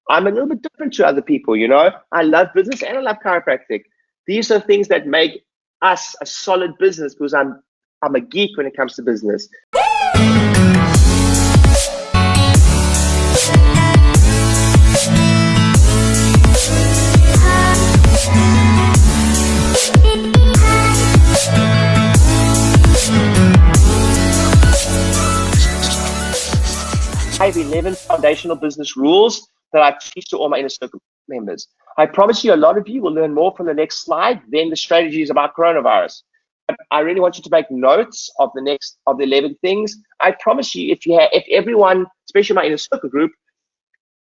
I'm a little bit different to other people, you know. I love business and I love chiropractic. These are things that make us a solid business because I'm a geek when it comes to business. I have 11 foundational business rules that I teach to all my inner circle members. I promise you, a lot of you will learn more from the next slide than the strategies about coronavirus. I really want you to make notes of the 11 things. I promise you, if everyone, especially my inner circle group,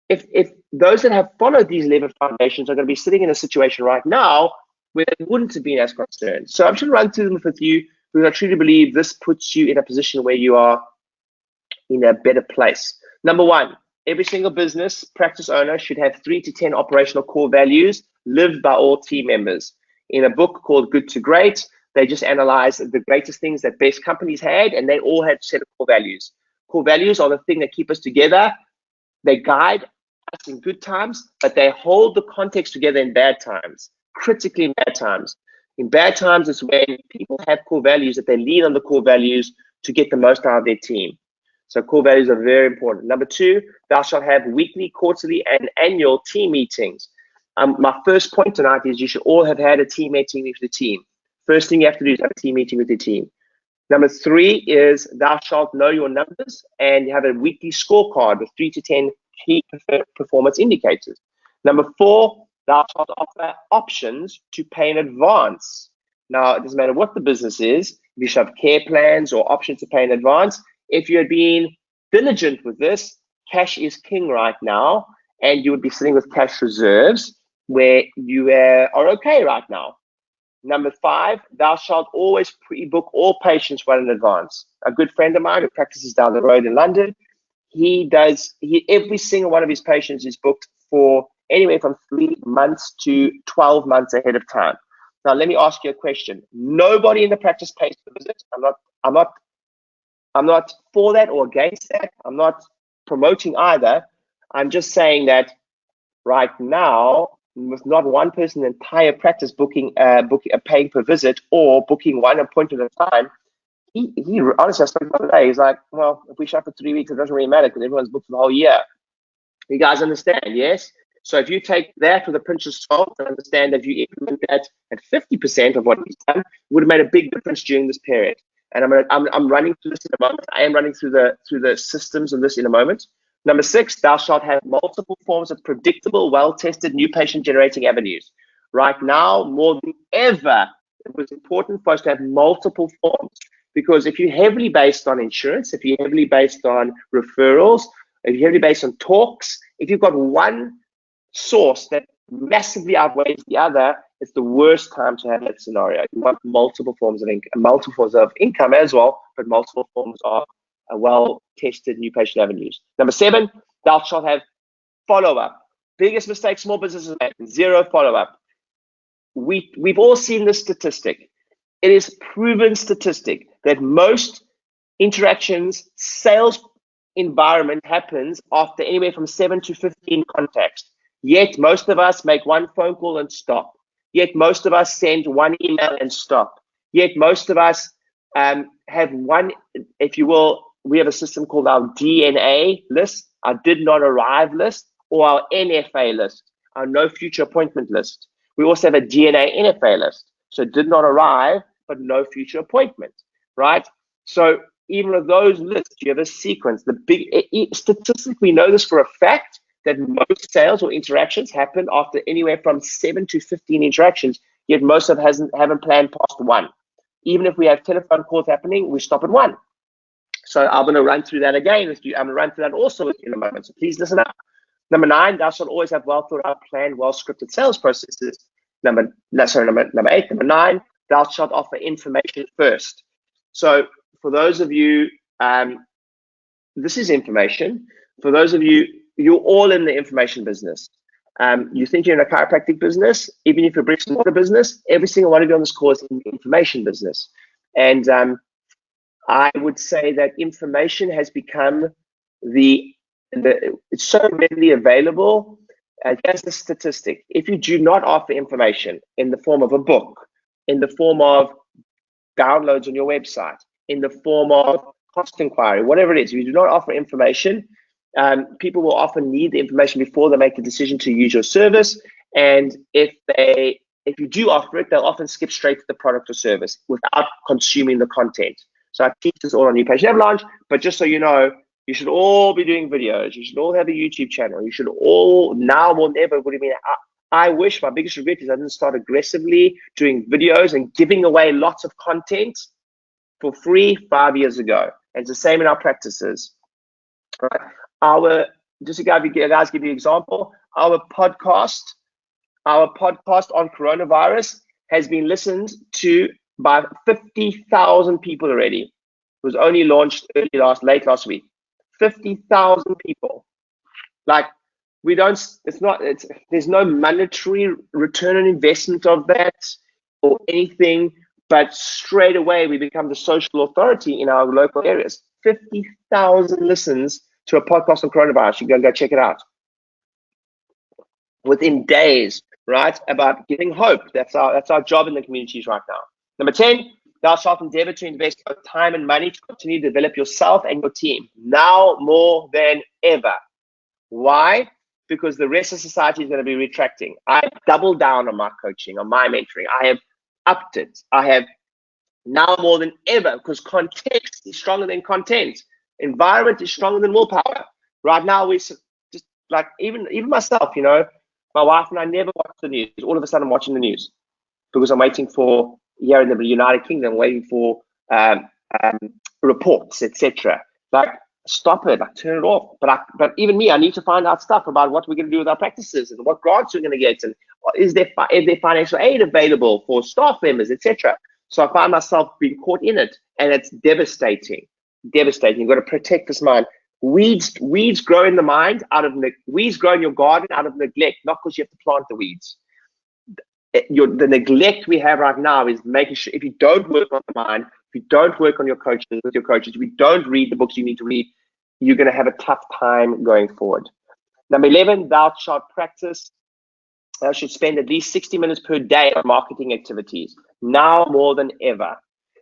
if those that have followed these 11 foundations are going to be sitting in a situation right now where they wouldn't have been as concerned. So I'm just going to run through them with you because I truly believe this puts you in a position where you are in a better place. Number one, every single business practice owner should have 3 to 10 operational core values lived by all team members. In a book called Good to Great, they just analyzed the greatest things that best companies had, and they all had a set of core values. Core values are the thing that keep us together. They guide us in good times, but they hold the context together in bad times, critically in bad times. In bad times is when people have core values that they lean on the core values to get the most out of their team. So core values are very important. Number two, thou shalt have weekly, quarterly, and annual team meetings. My first point tonight is you should all have had a team meeting with the team. First thing you have to do is have a team meeting with your team. Number three is thou shalt know your numbers and have a weekly scorecard with 3 to 10 key performance indicators. Number four, thou shalt offer options to pay in advance. Now, it doesn't matter what the business is. If you should have care plans or options to pay in advance, if you had been diligent with this, cash is king right now, and you would be sitting with cash reserves where you are okay right now. Number five, thou shalt always pre-book all patients well in advance. A good friend of mine who practices down the road in London, every single one of his patients is booked for anywhere from 3 months to 12 months ahead of time. Now, let me ask you a question. Nobody in the practice pays for the visit. I'm not for that or against that. I'm not promoting either. I'm just saying that right now, with not one person in the entire practice paying per visit or booking one appointment at a time, he honestly, I spoke the other day, he's like, well, if we shop for 3 weeks, it doesn't really matter because everyone's booked for the whole year. You guys understand, yes? So if you take that with a pinch of salt and understand that if you implement that at 50% of what he's done, it would have made a big difference during this period. And I'm running through this in a moment. I am running through the systems of this in a moment. Number six, thou shalt have multiple forms of predictable, well-tested, new patient-generating avenues. Right now, more than ever, it was important for us to have multiple forms because if you're heavily based on insurance, if you're heavily based on referrals, if you're heavily based on talks, if you've got one source that massively outweighs the other, it's the worst time to have that scenario. You want multiple forms of income as well, but multiple forms of well-tested new patient avenues. Number seven, thou shalt have follow-up. Biggest mistake small businesses make, zero follow-up. We've all seen this statistic. It is proven statistic that most interactions, sales environment happens after anywhere from 7 to 15 contacts. Yet most of us make one phone call and stop. Yet most of us send one email and stop. Yet most of us have one, if you will, we have a system called our DNA list, our did not arrive list, or our NFA list, our no future appointment list. We also have a DNA NFA list. So did not arrive, but no future appointment, right? So even with those lists, you have a sequence. Statistically, we know this for a fact that most sales or interactions happen after anywhere from 7 to 15 interactions, yet most of us haven't planned past one. Even if we have telephone calls happening, we stop at one. So I'm going to run through that again with you. I'm going to run through that also with you in a moment. So please listen up. Number nine, thou shalt always have well thought out, planned, well scripted sales processes. Number eight. Number nine, thou shalt offer information first. So for those of you, this is information. For those of you, you're all in the information business. You think you're in a chiropractic business, even if you're a bricks and mortar business, every single one of you on this call is in the information business. And I would say that information has become it's so readily available Here's the statistic. If you do not offer information in the form of a book, in the form of downloads on your website, in the form of cost inquiry, whatever it is, if you do not offer information, people will often need the information before they make the decision to use your service. And if you do offer it, they'll often skip straight to the product or service without consuming the content. So I teach this all on New Patient Avalanche, but just so you know, you should all be doing videos. You should all have a YouTube channel. You should all, now more than ever, what do you mean? I wish, my biggest regret is I didn't start aggressively doing videos and giving away lots of content for free 5 years ago. And it's the same in our practices. Right? Just to give you an example, our podcast on coronavirus has been listened to by 50,000 people already. It was only launched late last week. 50,000 people. Like, there's no monetary return on investment of that or anything, but straight away we become the social authority in our local areas. 50,000 listens to a podcast on coronavirus. You can go check it out. Within days, right? About giving hope. That's our job in the communities right now. Number 10, thou shalt endeavor to invest both time and money to continue to develop yourself and your team, now more than ever. Why? Because the rest of society is going to be retracting. I have doubled down on my coaching, on my mentoring. I have upped it. I have now more than ever, because context is stronger than content. Environment is stronger than willpower. Right now, we just like, even myself, you know, my wife and I never watch the news. All of a sudden, I'm watching the news because I'm waiting for, here in the United Kingdom, waiting for reports, etc. Like, stop it, like, turn it off. But even me, I need to find out stuff about what we're going to do with our practices and what grants we're going to get, and is there financial aid available for staff members, etc. So I find myself being caught in it, and it's devastating. Devastating. You've got to protect this mind. Weeds grow in the mind weeds grow in your garden out of neglect, not because you have to plant the weeds. The neglect we have right now is making sure, if you don't work on the mind, if you don't work on your coaches, with your coaches, if you don't read the books you need to read, you're going to have a tough time going forward. Number 11, thou should spend at least 60 minutes per day on marketing activities, now more than ever.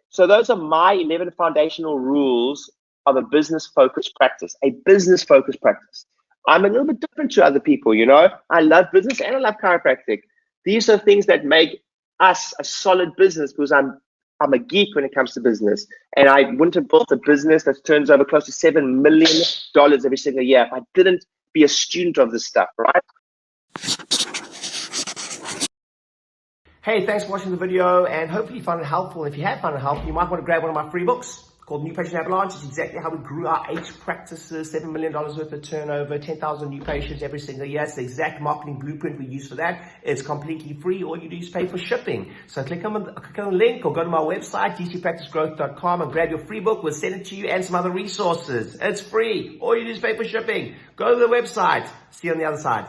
So those are my 11 foundational rules of a business-focused practice, a business-focused practice. I'm a little bit different to other people, you know. I love business and I love chiropractic. These are things that make us a solid business, because I'm a geek when it comes to business. And I wouldn't have built a business that turns over close to $7 million every single year if I didn't be a student of this stuff, right? Hey, thanks for watching the video, and hopefully you found it helpful. If you have found it helpful, you might want to grab one of my free books called New Patient Avalanche. It's exactly how we grew our 8 practices, $7 million worth of turnover, 10,000 new patients every single year. It's the exact marketing blueprint we use for that. It's completely free. All you do is pay for shipping. So click on the link or go to my website, dcpracticegrowth.com, and grab your free book. We'll send it to you and some other resources. It's free. All you do is pay for shipping. Go to the website. See you on the other side.